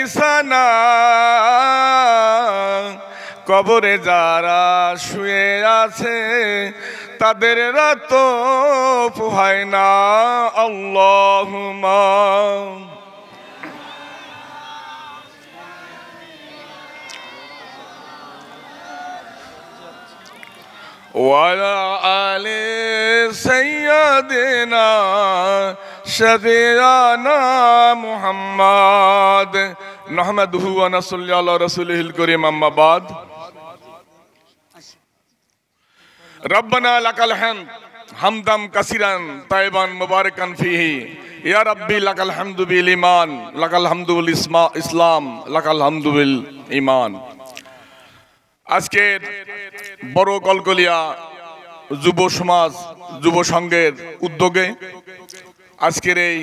বিছানা, কবরে যারা শুয়ে আছে তাদের রাত পোহায় না। আল্লাহুম্মা ওয়ালা আলি সাইয়্যিদিনা শাফিয়ানা মুহাম্মদ নাহমাদুহু ওয়া নাসাল্লি আলা রাসূলিহিল কারীম। আম্মা বাদ। রব্বানা লাকাল হামদ হামদাম কাসিরান তাইবান মুবারাকান ফিহি। ইয়া রাব্বি লাকাল হামদু বিল ঈমান, লাকাল হামদু বিল ইসলাম, লাকাল হামদু বিল ঈমান। আজকের বড় কলকলিয়া যুব সমাজ যুব সংঘের উদ্যোগে আজকের এই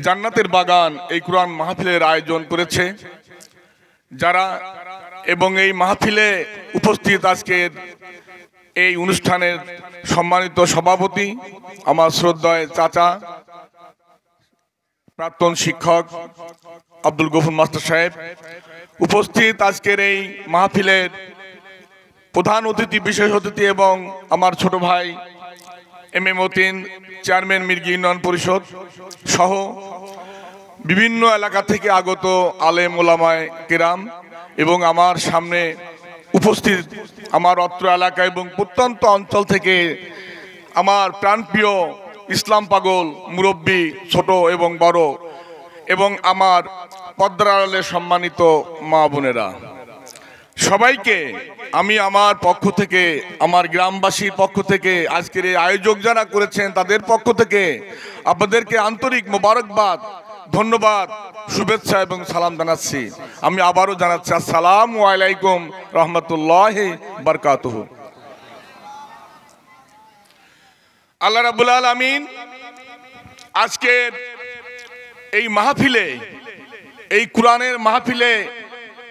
জান্নাতের বাগান এই কোরআন মাহফিলের আয়োজন করেছে যারা, এবং এই মাহফিলে উপস্থিত আজকের এই অনুষ্ঠানের সম্মানিত সভাপতি আমার শ্রদ্ধেয় চাচা প্রাক্তন শিক্ষক আব্দুল গফুর মাস্টার সাহেব, উপস্থিত আজকের এই মাহফিলের প্রধান অতিথি বিশেষ অতিথি এবং আমার ছোট ভাই M A Matin chairman মির্গি union পরিষদ সহ বিভিন্ন এলাকা থেকে আগত আলেম ওলামায়ে কেরাম, এবং আমার সামনে উপস্থিত আমার অত্র এলাকা এবং প্রত্যন্ত অঞ্চল থেকে আমার প্রাণপ্রিয় ইসলাম পাগল মুরব্বী ছোট এবং বড়, এবং আমার পর্দার আড়ালের সম্মানিত মা বোনেরা, সবাইকে আমি আমার পক্ষ থেকে, আমার গ্রামবাসীর পক্ষ থেকে, আজকের এই আয়োজক যারা করেছেন তাদের পক্ষ থেকে আপনাদেরকে আন্তরিক মোবারকবাদ, ধন্যবাদ, শুভেচ্ছা এবং সালাম জানাচ্ছি। আমি আবারও জানাচ্ছি আসসালামু আলাইকুম রহমতুল্লাহি বারকাতুহু। আল্লাহ রাব্বুল আলামিন আজকের এই মাহফিলে, এই কোরআনের মাহফিলে,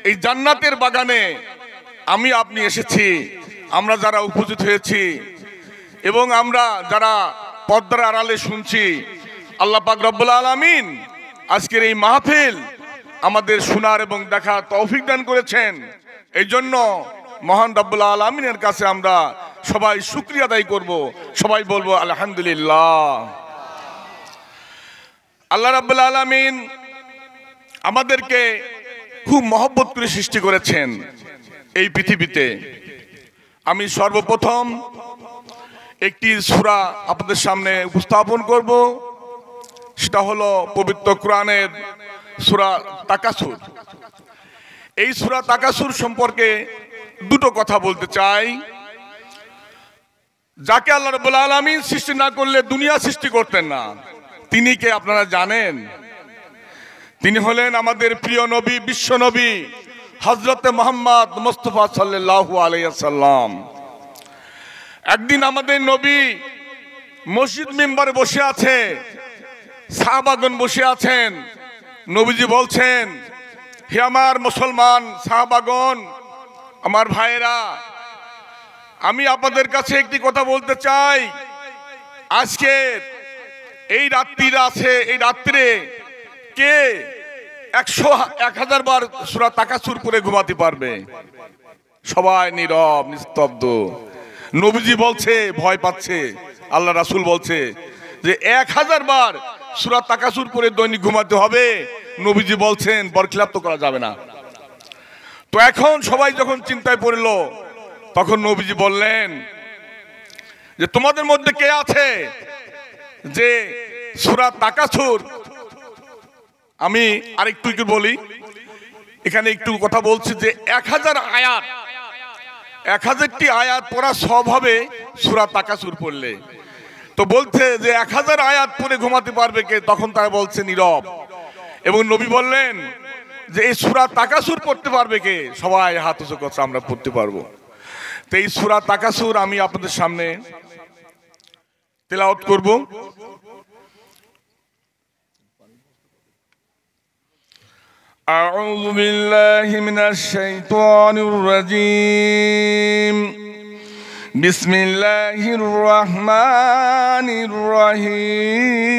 এই জান্নাতের বাগানে আমি আপনি এসেছি, আমরা যারা উপস্থিত হয়েছি এবং আমরা যারা পর্দার আড়ালে শুনছি, আল্লাহ পাক রব্বুল আলামিন আজকের এই মাহফিল আমাদের শোনার এবং দেখার তৌফিক দান করেছেন। এই জন্য মহান রব্বুল আলামিনের কাছে আমরা সবাই শুকরিয়া আদায় করব, সবাই বলবো আলহামদুলিল্লাহ। আল্লাহ রাব্বুল আলামিন আমাদেরকে খুব মহব্বত করে সৃষ্টি করেছেন এই পৃথিবীতে। আমি সর্বপ্রথম একটি সূরা আপনাদের সামনে উপস্থাপন করব, সেটা হলো পবিত্র কোরআনের সূরা তাকাসুর। এই সূরা তাকাসুর সম্পর্কে দুটো কথা বলতে চাই। যাকে আল্লাহ রাব্বুল আলামিন সৃষ্টি না করলে দুনিয়া সৃষ্টি করতেন না, তিনি কে আপনারা জানেন? তিনি হলেন আমাদের প্রিয় নবী, বিশ্ব নবী হযরতে মুহাম্মদ মুস্তাফা সাল্লাল্লাহু আলাইহি ওয়াসাল্লাম। একদিন আমাদের নবী মসজিদ মিম্বারে বসে আছে, সাহাবাগণ বসে আছেন। নবীজি বলছেন, হে আমার মুসলমান সাহাবাগণ, আমার ভাইয়েরা, আমি আপনাদের কাছে একটি কথা বলতে চাই। আজকে এই রাত্রিটা আছে, এই রাত্রে কে 100-1000 বার সূরা তাকাসুর পড়ে ঘুমাতে পারবে? সবাই নীরব নিস্তব্ধ। নবীজি বলছে, ভয় পাচ্ছে। আল্লাহ রাসূল বলছে যে 1000 বার সূরা তাকাসুর পড়ে দৈনিক ঘুমাতে হবে। নবীজি বলছেন বরখিলাপ তো করা যাবে না। তো এখন সবাই যখন চিন্তায় পড়ল, তখন নবীজি বললেন যে তোমাদের মধ্যে কে আছে যে সূরা তাকাসুর, আমি আরেকটু একটু বলি, এখানে একটু কথা বলছি যে 1000 আয়াত, 1000টি আয়াত পড়া সব হবে সূরা তাকাসুর পড়লে। তো বলছে যে 1000 আয়াত পড়ে ঘুমাতে পারবে কে? তখন তারা বলছে নীরব। এবং নবী বললেন যে এই সূরা তাকাসুর পড়তে পারবে কে? সবাই হাত উঁচু করছে, আমরা পড়তে পারবো। তো এই সূরা তাকাসুর আমি আপনাদের সামনে তেলাওয়াত করব। أعوذ بالله من الشيطان الرجيم بسم الله الرحمن الرحيم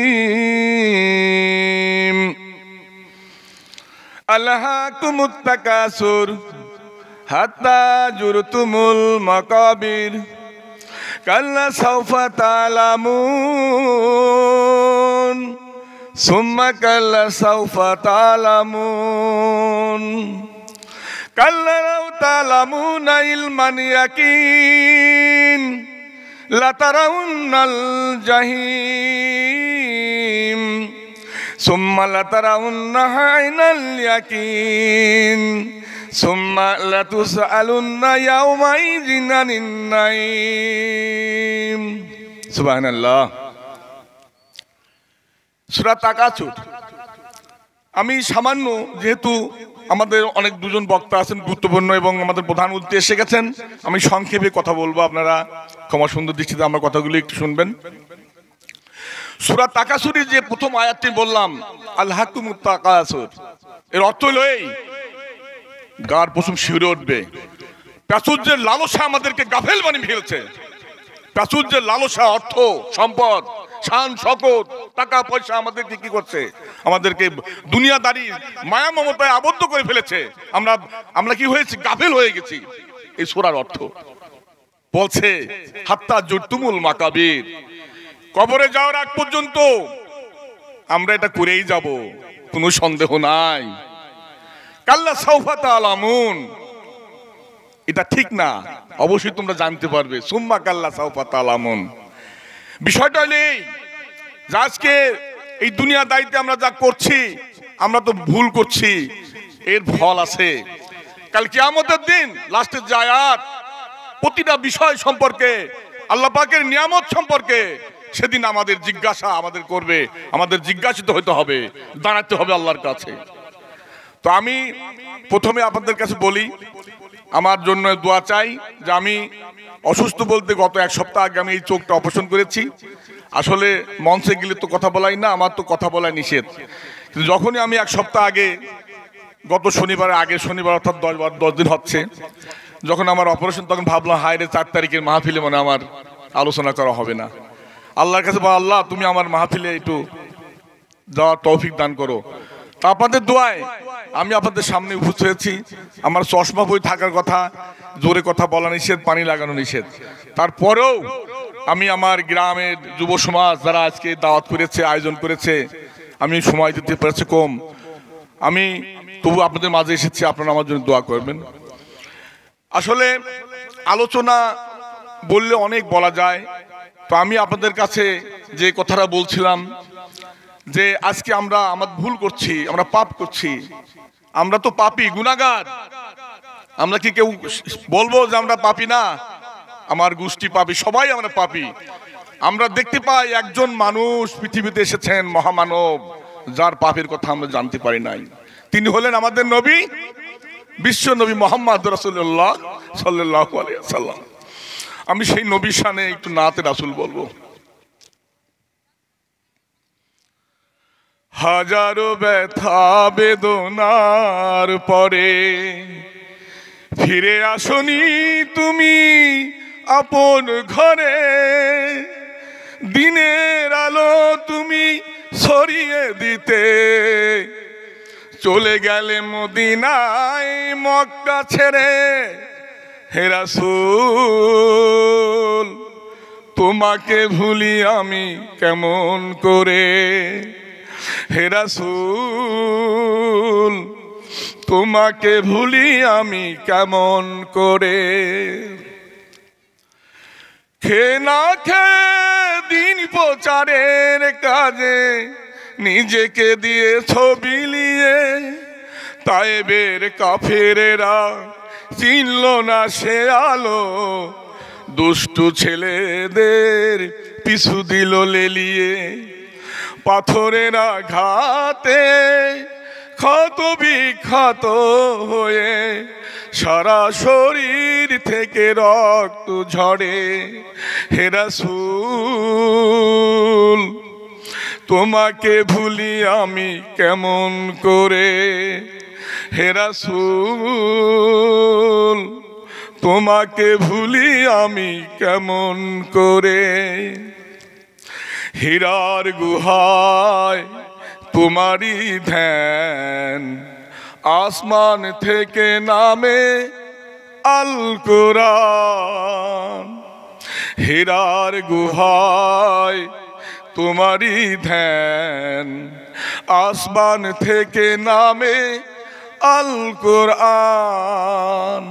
আলহাকুমুত তাকাসুর হাত্তা জুরতুমুল মাকাবির কাল্লা সাউফা তা'লামুন সুম্মা কাল্লা সাউফা তা'লামুন কাল্লা লাউ তা'লামুনা ইলমান ইয়াকিন লাতারাউন্নাল জাহিম সুম্মা লাতারাউন্নাহা আইনাল ইয়াকিন সুম্মা লাতুসআলুন্না ইয়াওমাইযিন আনিন নাঈম। সুবহানাল্লাহ। সূরা তাকাসুর। আমি সামান্য, যেহেতু আমাদের অনেক দুজন বক্তা আছেন গুরুত্বপূর্ণ এবং আমাদের প্রধান অতিথি এসে গেছেন, আমি সংক্ষেপে কথা বলবো, আপনারা ক্ষমা সুন্দর দৃষ্টিতে আমার কথাগুলি একটু শুনবেন। সূরা তাকাসুরের যে প্রথম আয়াতটি বললাম, আলহাকুমুত তাকাসুর, এর অর্থ হলো এই, গার পশম শিউরে উঠবে। প্রাচুর্যের লালসা আমাদেরকে গাফেল বানিয়ে ফেলছে। প্রাচুর্যের লালসা, অর্থ সম্পদ, শান শকত, টাকা পয়সা আমাদেরকে কি করছে? আমাদেরকে দুনিয়াদারি মায়া মমতায় আবদ্ধ করে ফেলেছে। আমরা কি হয়েছি? গাফেল হয়ে গেছি। এই সূরার অর্থ বলছে হাত্তা জুরতুমুল মাকাবির, কবরে যাওয়ার আগ পর্যন্ত আমরা এটা করেই যাব, কোনো সন্দেহ নাই। কাল্লা সাউফা তা'লামুন, এটা ঠিক না, অবশ্যই তোমরা জানতে পারবে। সুম্মা কাল্লা সাউফা তা'লামুন, বিষয়টা হলো এই, আজকে এই দুনিয়া দায়িত্বে আমরা যা করছি, আমরা তো ভুল করছি, এর ফল আছে কাল কিয়ামতের দিন। লাস্টের যে আয়াত, প্রতিটা বিষয় সম্পর্কে, আল্লাহ পাকের নিয়ামত সম্পর্কে সেদিন আমাদের জিজ্ঞাসা আমাদের করবে, আমাদের জিজ্ঞাসিত হতে হবে, দাঁড়াতে হবে আল্লাহর কাছে। তো আমি প্রথমে আপনাদের কাছে বলি, আমার জন্য দোয়া চাই। যে আমি অসুস্থ বলতে গত এক সপ্তাহ আগে আমি এই চোখটা অপারেশন করেছি। আসলে মঞ্চে গেলে তো কথা বলাই না, আমার তো কথা বলা নিষেধ। কিন্তু যখনই আমি এক সপ্তাহ আগে, গত শনিবারের আগের শনিবার, অর্থাৎ 10 দিন হচ্ছে, যখন আমার অপারেশন, তখন ভাবলাম হায় রে, 4 তারিখের মাহফিলে মানে আমার আলোচনা করা হবে না। আল্লাহর কাছে বল, আল্লাহ তুমি আমার মাহফিলে একটু যাওয়ার তৌফিক দান করো। তা আপনাদের দোয়ায় আমি আপনাদের সামনে উপস্থিত হয়েছি। আমার চশমা বই থাকার কথা, জোরে কথা বলা নিষেধ, পানি লাগানো নিষেধ, তারপরেও আমি আমার গ্রামের যুব সমাজ যারা আজকে দাওয়াত করেছে, আয়োজন করেছে, আমি সময় দিতে পেরেছি কম, আমি তবু আপনাদের মাঝে এসেছি, আপনারা আমার জন্য দোয়া করবেন। আসলে আলোচনা বললে অনেক বলা যায়। তো আমি আপনাদের কাছে যে কথাটা বলছিলাম, যে আজকে আমরা ভুল করছি, আমরা পাপ করছি, আমরা তো পাপী, গুনাহগার। আমরা কি কেউ বলবো যে আমরা পাপী না? আমার গোষ্ঠী পাপী, সবাই আমরা পাপী। আমরা দেখতে পাই একজন মানুষ পৃথিবীতে এসেছেন, মহামানব, যার পাপের কথা আমরা জানতে পারি নাই। তিনি হলেন আমাদের নবী, বিশ্ব নবী মুহাম্মদ রাসূলুল্লাহ সাল্লাল্লাহু আলাইহি ওয়াসাল্লাম। আমি সেই নবীর শানে একটু নাতে রাসূল বলবো। হাজারো ব্যথা বেদনার পরে ফিরে আসনি তুমি আপন ঘরে, দিনের আলো তুমি ছড়িয়ে দিতে চলে গেলে মদিনায় মক্কা ছেড়ে। হে রাসূল তোমাকে ভুলি আমি কেমন করে, হে রাসূল তোমাকে ভুলি আমি কেমন করে। খেয়ে না খেয়ে দিন প্রচারের কাজে নিজেকে দিয়েছ বিলিয়ে, তায়েবের কাফেরেরা চিনল না সে আলো, দুষ্টু ছেলেদের পিছু দিল লেলিয়ে। পাথরের আঘাতে ক্ষত বিক্ষত হয়ে সারা শরীর থেকে রক্ত ঝরে। হে রাসূল তোমাকে ভুলি আমি কেমন করে, হে রাসূল তোমাকে ভুলি আমি কেমন করে। হীরার গুহায় তোমারই ধ্যান আসমান থেকে নামে আল কোরআন, হীরার গুহায় তোমারই ধ্যান। আসমান থেকে নামে আল কোরআন,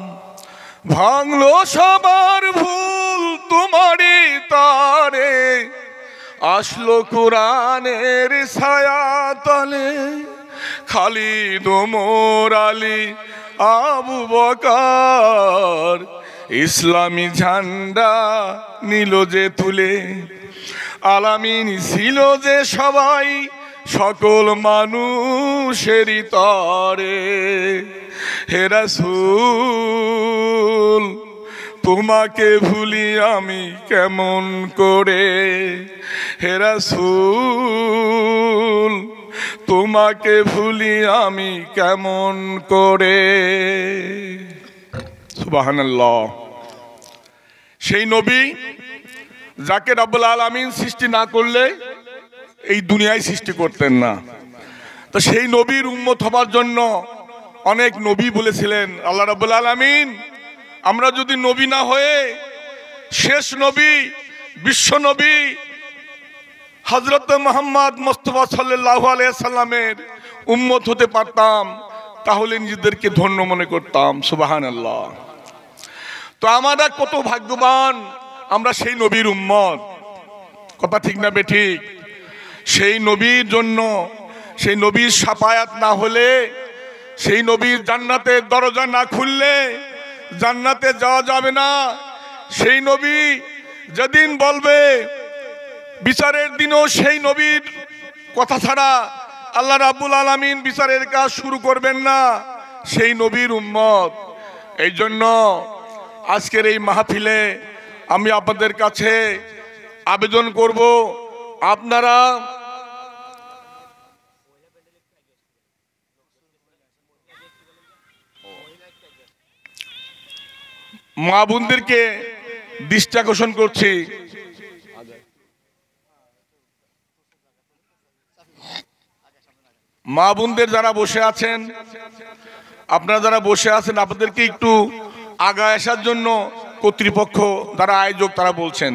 ভাঙলো সবার ভুল তোমারই তারে, আসলো কোরআনের ছায়া তলে। খালিদ ওমর আলী আবু বকর ইসলামী ঝান্ডা নিল যে তুলে। আলামিন ছিল যে সবাই সকল মানুষেরই তরে। হে রাসূল তোমাকে ভুলি আমি কেমন করে, হে রাসূল তোমাকে ভুলি আমি কেমন করে। সুবহানাল্লাহ। সেই নবী যাকে রব্বুল আলামিন সৃষ্টি না করলে এই দুনিয়ায় সৃষ্টি করতেন না। তো সেই নবীর উম্মত হবার জন্য অনেক নবী বলেছিলেন আল্লাহ রাব্বুল আলামিন, আমরা যদি নবী না হয়ে শেষ নবী বিশ্ব নবী হযরত মুহাম্মদ মুস্তাফা সাল্লাল্লাহু আলাইহি সাল্লামের উম্মত হতে পারতাম তাহলে নিজেদেরকে ধন্য মনে করতাম। সুবহানাল্লাহ। তো আমরা কত ভাগ্যবান, আমরা সেই নবীর উম্মত। কথা ঠিক না বেঠিক? সেই নবীর জন্য, সেই নবীর শাফায়াত না হলে, সেই নবীর জান্নাতের দরজা না খুললে জান্নাতে যাওয়া যাবে না। সেই নবী যেদিন বলবে বিচারের দিনও সেই নবীর কথা ছাড়া আল্লাহ রাব্বুল আলামিন বিচারের কাজ শুরু করবেন না, সেই নবীর উম্মত। এই জন্য আজকের এই মাহফিলে আমি আপনাদের কাছে আবেদন করব, আপনারা মা বোনদেরকে দৃষ্টি আকর্ষণ করছি, মা বোনদের যারা বসে আছেন, আপনারা যারা বসে আছেন আপনাদেরকে একটু আগায় আসার জন্য কর্তৃপক্ষ যারা আয়োজক তারা বলছেন,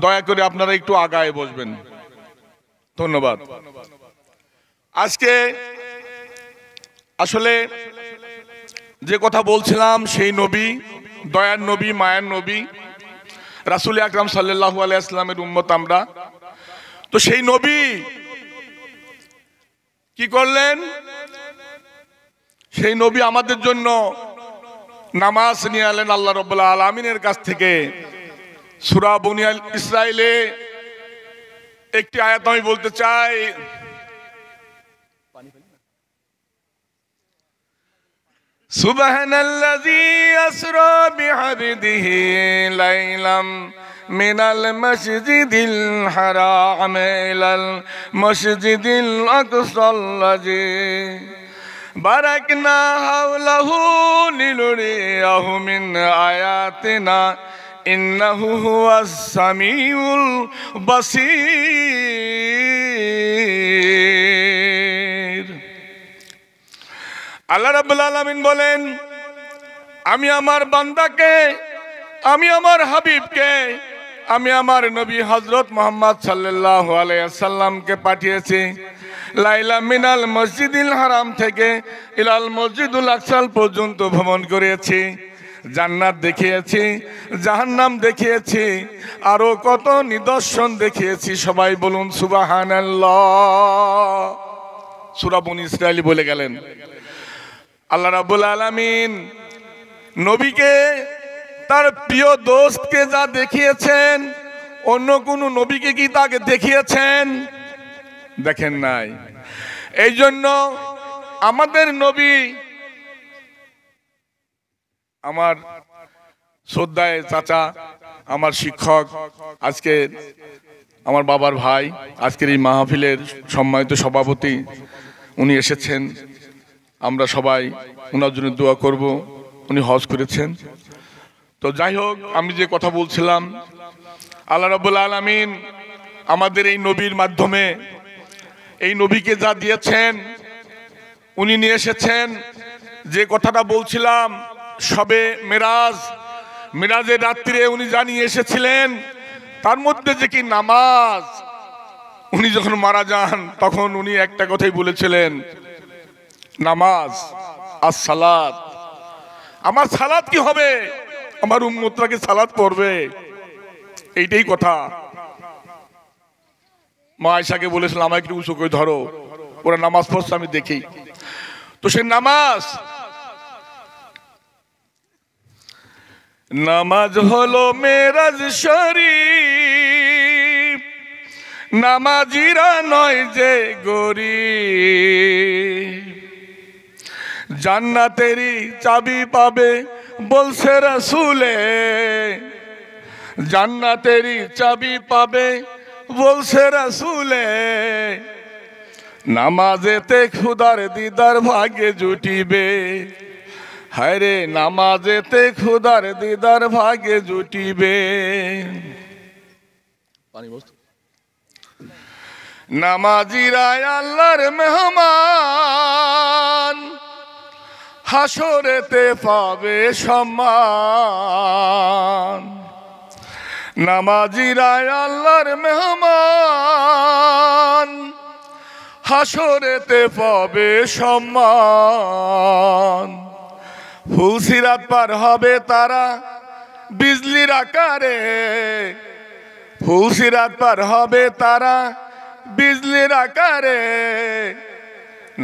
দয়া করে আপনারা একটু আগায় বসবেন। ধন্যবাদ। আজকে আসলে যে কথা বলছিলাম, সেই নবী, দয়ার নবী, মায়ার নবী রাসূল আকরাম সাল্লাল্লাহু আলাইহি ওয়াসাল্লামের উম্মত আমরা। তো সেই নবী কি করলেন? সেই নবী আমাদের জন্য নামাজ নিয়ে এলেন আল্লাহ রাব্বুল আলামিনের কাছ থেকে। সূরা বনী ইসরাইলে একটি আয়াত আমি বলতে চাই, সুবহানাল্লাযী আসরা বিআবদিহি লাইলাম মিনাল মসজিদিল হারাম ইলাল মসজিদিল আকসাল্লাযী বারাকনা হাওলাহু লিনুরিয়াহু মিন আয়াতিনা ইন্নাহু হুয়াস সামিউল বাসীর। আল্লাহ রাব্বুল আলামিন বলেন, আমি আমার বান্দাকে, আমি আমার হাবিবকে, আমি আমার নবী হযরত মুহাম্মদ সাল্লাল্লাহু আলাইহি ওয়াসাল্লামকে পাঠিয়েছি লাইলা মিনাল মসজিদিল হারাম থেকে ইলাল মসজিদুল আকসাল পর্যন্ত ভ্রমণ করিয়েছি, জান্নাত দেখিয়েছি, জাহান্নাম দেখিয়েছি, আরো কত নিদর্শন দেখিয়েছি। সবাই বলুন সুবহানাল্লাহ। সূরা বনী ইসরাইল বলে গেলেন। আল্লাহ রাব্বুল আলামিন নবীকে, তার প্রিয় দোস্তকে যা দেখিয়েছেন, অন্য কোন নবীকে কি তাকে দেখিয়েছেন? দেখেন নাই। এই জন্য আমাদের নবী, আমার শ্রদ্ধায় চাচা, আমার শিক্ষক, আজকে আমার বাবার ভাই, আজকের এই মাহফিলের সম্মানিত সভাপতি, উনি এসেছেন। আমরা সবাই ওনার জন্য দোয়া করব। উনি হজ করেছেন। তো যাই হোক, আমি যে কথা বলছিলাম, আল্লাহ রাব্বুল আলামিন আমাদের এই নবীর মাধ্যমে, এই নবীকে যা দিয়েছেন, উনি নিয়ে এসেছেন যে কথাটা বলছিলাম সবে মেরাজের রাত্রিরে উনি জানিয়ে এসেছিলেন, তার মধ্যে যে কি নামাজ। উনি যখন মারা যান তখন উনি একটা কথাই বলেছিলেন, নামাজ আর সালাত। আমার সালাত কি হবে, আমার উম্মতরা কি সালাত পড়বে? এইটাই কথা। মা আয়েশাকে বলেছিলাম আমাকে একটু উঁচু করে ধরো, ওরা নামাজ পড়ছে আমি দেখি। তো সে নামাজ হলো মেরাজ শরীফ, নামাজিরা নয় যে গরিব। জান্নাতেরই চাবি পাবে বলছে রাসূলে, জান্নাতেরই চাবি পাবে বলছে রাসূলে। নামাজেতে খুদার দিদার ভাগ্যে জুটিবে, হায়রে নামাজেতে খুদার দিদার ভাগ্যে জুটিবে। নামাজিরা আল্লাহর মেহমান, হাসরেতে পাবে সম্মান। নামাজিরা আল্লাহর মেহমান, হাসরেতে পাবে সম্মান। ফুলসিরাত পার হবে তারা বিজলির আকারে, ফুলসিরাত পার হবে তারা বিজলির আকারে।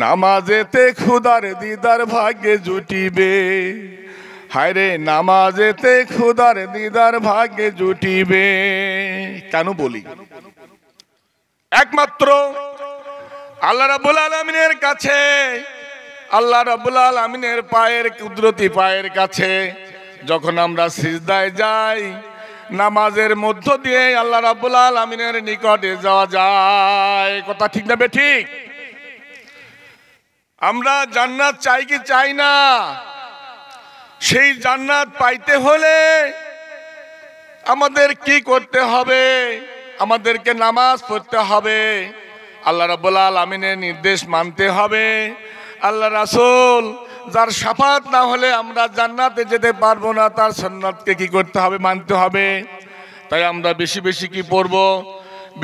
নামাজেতে খুদার দিদার ভাগ্যে জুটিবে, হায়রে নামাজেতে খুদার দিদার ভাগ্যে জুটিবে। কেন বলি? একমাত্র আল্লাহ রাব্বুল আলামিনের কাছে, আল্লাহ রাব্বুল আলামিনের পায়ের কুদরতি পায়ের কাছে যখন আমরা সিজদায় যাই, নামাজের মধ্য দিয়ে আল্লাহ রাব্বুল আলামিনের নিকটে যাওয়া যায়। কথা ঠিক না বেঠিক? আমরা জান্নাত চাই কি চাই না? সেই জান্নাত পাইতে হলে আমাদের কি করতে হবে? আমাদেরকে নামাজ পড়তে হবে, আল্লাহ রাব্বুল আলামিনের নির্দেশ মানতে হবে। আল্লাহ রাসূল যার শাফাত না হলে আমরা জান্নাতে যেতে পারবো না, তার সুন্নাতকে কি করতে হবে? মানতে হবে। তাই আমরা বেশি বেশি কি পড়ব?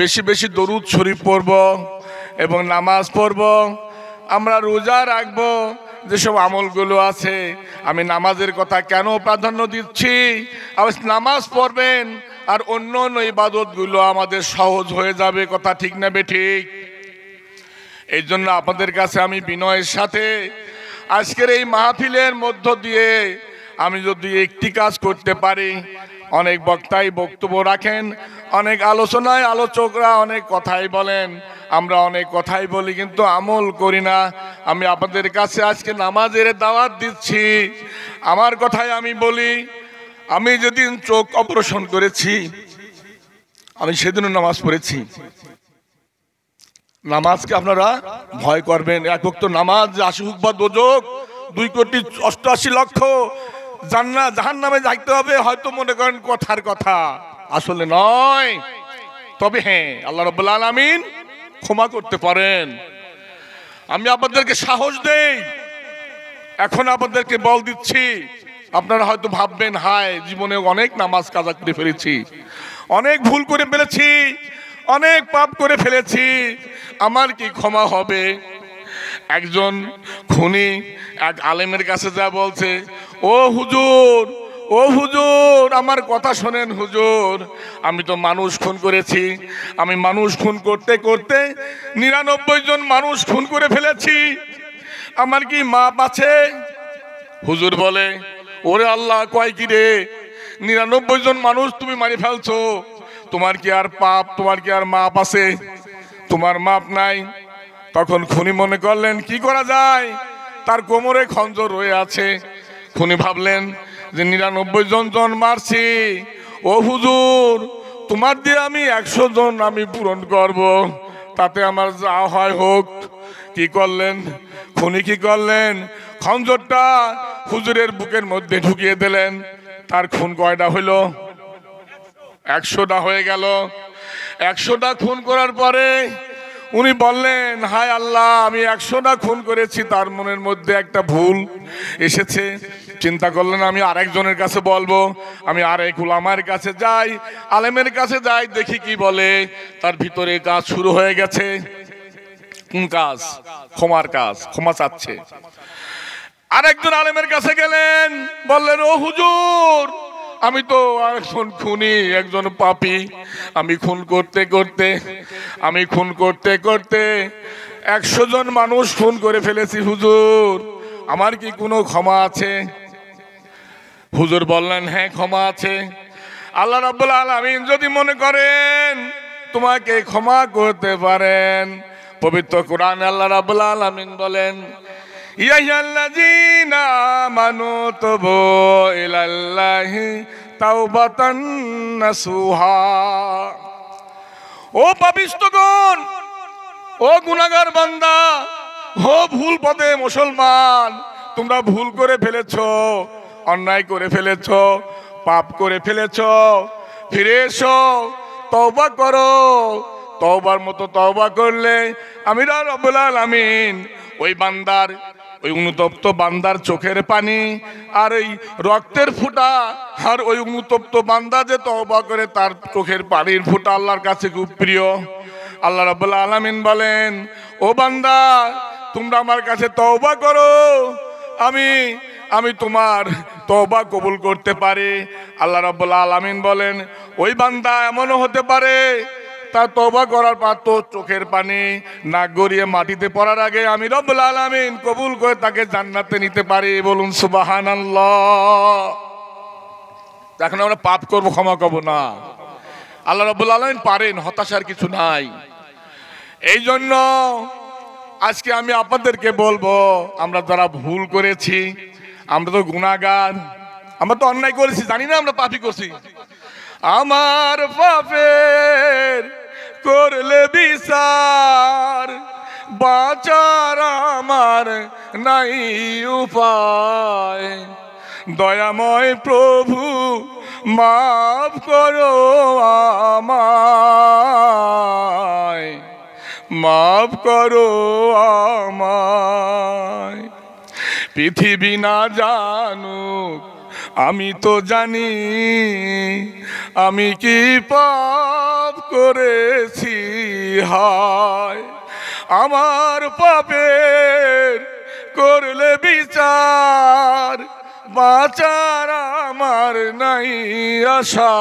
বেশি বেশি দরুদ শরীফ পড়ব এবং নামাজ পড়ব। আমরা রোজা রাখবো, যেসব আমলগুলো আছে। আমি নামাজের কথা কেন প্রাধান্য দিচ্ছি? নামাজ পড়বেন আর অন্য অন্য ইবাদতগুলো আমাদের সহজ হয়ে যাবে। কথা ঠিক না বেঠিক? এই জন্য আপনাদের কাছে আমি বিনয়ের সাথে আজকের এই মাহফিলের মধ্য দিয়ে আমি যদি একটি কাজ করতে পারি, অনেক বক্তাই বক্তব্য রাখেন, অনেক আলোচনায় আলোচকরা অনেক কথাই বলেন, আমরা অনেক কথাই বলি কিন্তু আমল করি না। আমি আপনাদের কাছে আজকে নামাজের দাওয়াত দিচ্ছি। আমার কথাই আমি বলি, আমি যেদিন চোখ অপারেশন করেছি আমি সেদিনও নামাজ পড়েছি। নামাজকে আপনারা ভয় করবেন। এক ওয়াক্ত নামাজ, ৮০ হুক বা দোজক, ২,৮৮,০০,০০০ জাহান্নামে যাইতে হবে, হয়তো মনে করেন কথার কথা, আসলে নয়। তবে হ্যাঁ, আল্লাহ রাব্বুল আলামিন ক্ষমা করতে পারেন। আমি আপনাদেরকে সাহস দেই, এখন আপনাদেরকে বল দিচ্ছি। আপনারা হয়তো ভাববেন, হায় জীবনে অনেক নামাজ কাজা করে ফেলেছি, অনেক ভুল করে ফেলেছি, অনেক পাপ করে ফেলেছি, আমার কি ক্ষমা হবে? একজন খুনি এক আলেমের কাছে যা বলছে, ও হুজুর, ও হুজুর আমার কথা শোনেন হুজুর, আমি তো মানুষ খুন করেছি, আমি মানুষ খুন করতে করতে ৯৯ জন মানুষ খুন করে ফেলেছি, আমার কি মাপ আছে? হুজুর বলে, ওরে আল্লাহ, কয় কি রে, ৯৯ জন মানুষ তুমি মারি ফেলছো, তোমার কি আর পাপ, তোমার কি আর মাপ আছে? তোমার মাপ নাই। তখন খুনি মনে করলেন কি করা যায়, তার কোমরে খঞ্জর রয়ে আছে। খুনি ভাবলেন যে ৯৯ জন মারছি, ও হুজুর তোমার দিয়ে আমি ১০০ জন আমি পূরণ করব, তাতে আমার যা হয় হোক। কি করলেন খুনি? কি করলেন? খঞ্জরটা হুজুরের বুকের মধ্যে ঢুকিয়ে দিলেন। তার খুন কয়টা হইল? ১০০টা হয়ে গেল। ১০০টা খুন করার পরে উনি বললেন, হায় আল্লাহ, আমি 100টা খুন করেছি, তার মনের মধ্যে একটা ভুল এসেছে। চিন্তা করলেন আমি আরেকজনের কাছে বলবো, আমি আরেক উলামার কাছে যাই, আলেমের কাছে যাই, দেখি কি বলে। তার ভিতরে কাজ শুরু হয়ে গেছে। কোন কাজ? ক্ষমার কাজ, ক্ষমা চাচ্ছে। আরেকজন আলেমের কাছে গেলেন, বললেন, ও হুজুর, আমি তো একজন খুনি, একজন পাপী। আমি খুন করতে করতে 100 জন মানুষ খুন করে ফেলেছি হুজুর, আমার কি কোনো ক্ষমা আছে? হুজুর বললেন, হ্যাঁ, ক্ষমা আছে। আল্লাহ রাব্বুল আলামিন যদি মনে করেন তোমাকে ক্ষমা করতে পারেন, পবিত্র কোরআনে আল্লাহ রাব্বুল আলামিন বলেন, ইয়া আইয়ুহাল্লাযীনা আমানু তুবু ইলাল্লাহি তাওবাতান নাসুহা। ও পাপিষ্ঠগণ, ও গুনাহগার বান্দা, ও ভুল পথে মুসলমান, তোমরা ভুল করে ফেলেছো, অন্যায় করে ফেলেছো, পাপ করে ফেলেছো, ফিরে এসো, তওবা করো। তওবার মতো তওবা করলে আমি রব্বুল আলামিন ওই বান্দার, ওই অনুতপ্ত বান্দার চোখের পানি আর ওই রক্তের ফুটা, আর ওই অনুতপ্ত বান্দা যে তওবা করে তার চোখের পানির ফুটা আল্লাহর কাছে খুব প্রিয়। আল্লাহ রাব্বুল আলামিন বলেন, ও বান্দা, তোমরা আমার কাছে তওবা করো, আমি তোমার তওবা কবুল করতে পারি। আল্লাহ রাব্বুল আলামিন বলেন, ওই বান্দা এমনও হতে পারে তার তওবা করার পর তো চোখের পানি নাক গড়িয়ে মাটিতে পড়ার আগে আমি রব্বুল আলামিন কবুল করে তাকে জান্নাতে নিতে পারি। বলুন সুবহানাল্লাহ। এখন আমরা পাপ করব, ক্ষমা করব না, আল্লাহ রাব্বুল আলামিন পারেন, হতাশার কিছু নাই। এই জন্য আজকে আমি আপনাদেরকে বলবো, আমরা যারা ভুল করেছি, আমরা তো গুনাহগার, আমরা তো অন্যায় করেছি, জানি না আমরা পাপই করছি। আমার পাপের করলে বিচার, বাঁচার আমার নাই উপায়। দয়াময় প্রভু মাফ করো আমায়, মাফ করো আমায়। পৃথিবী না জানুক, আমি তো জানি আমি কি পাপ করেছি। হায় আমার পাপের করলে বিচার, বাঁচার আমার নাই আশা।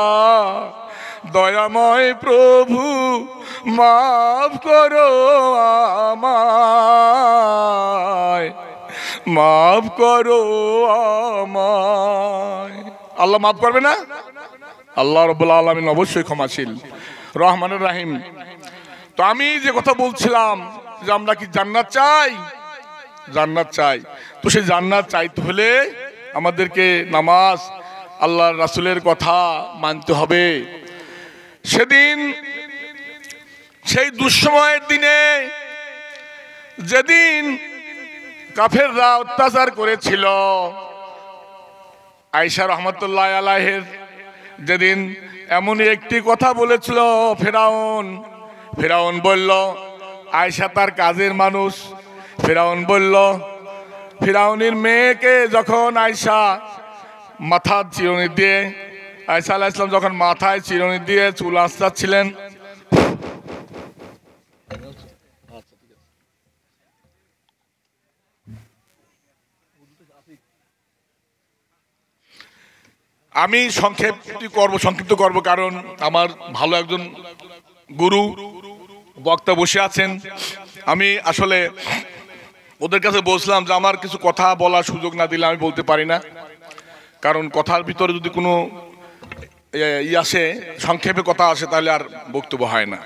দয়াময় প্রভু মাফ করো আমায়, মাফ করো আমায়। আল্লাহ মাফ করবে না? আল্লাহ রাব্বুল আলামিন অবশ্যই ক্ষমাশীল, রহমানুর রহিম। তো আমি যে কথা বলছিলাম যে আমরা কি জান্নাত চাই? জান্নাত চাই। তো সেই জান্নাত চাইতে হলে আমাদেরকে নামাজ, আল্লাহর রাসূলের কথা মানতে হবে। সেদিন, সেই দুঃসময়ের দিনে, যেদিন কাফেররা অত্যাচার করেছিল আয়েশা রাহমাতুল্লাহ আলাইহির, যেদিন এমনই একটি কথা বলেছিল ফেরাউন বলল আয়েশা তার কাজের মানুষ। ফেরাউন বলল, ফেরাউনের মেয়েকে যখন আয়েশা মাথার চিরুনি দিয়ে, আয়েশা আলাইহিস সালাম যখন মাথায় চিরুনি দিয়ে চুল আঁচড়াচ্ছিলেন, আমি সংক্ষিপ্ত করব, কারণ আমার ভালো একজন গুরু বক্তা বসে আছেন। আমি আসলে ওদের কাছে বলছিলাম যে আমার কিছু কথা বলার সুযোগ না দিলে আমি বলতে পারি না, কারণ কথার ভিতরে যদি কোনো আসে, সংক্ষেপে কথা আসে, তাহলে আর বক্তব্য হয় না।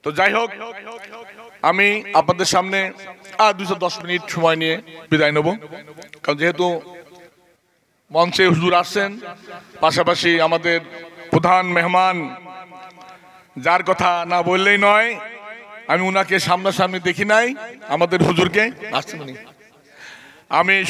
তো যাই হোক, আমি আপনাদের সামনে আর 210 মিনিট সময় নিয়ে বিদায় নেব, কারণ যেহেতু মঞ্চে হুজুর আসছেন, পাশাপাশি আমাদের প্রধান মেহমান, যার কথা না বললেই নয়, আমি উনাকে সামনাসামনি দেখি নাই, আমাদের হুজুরকে। আমি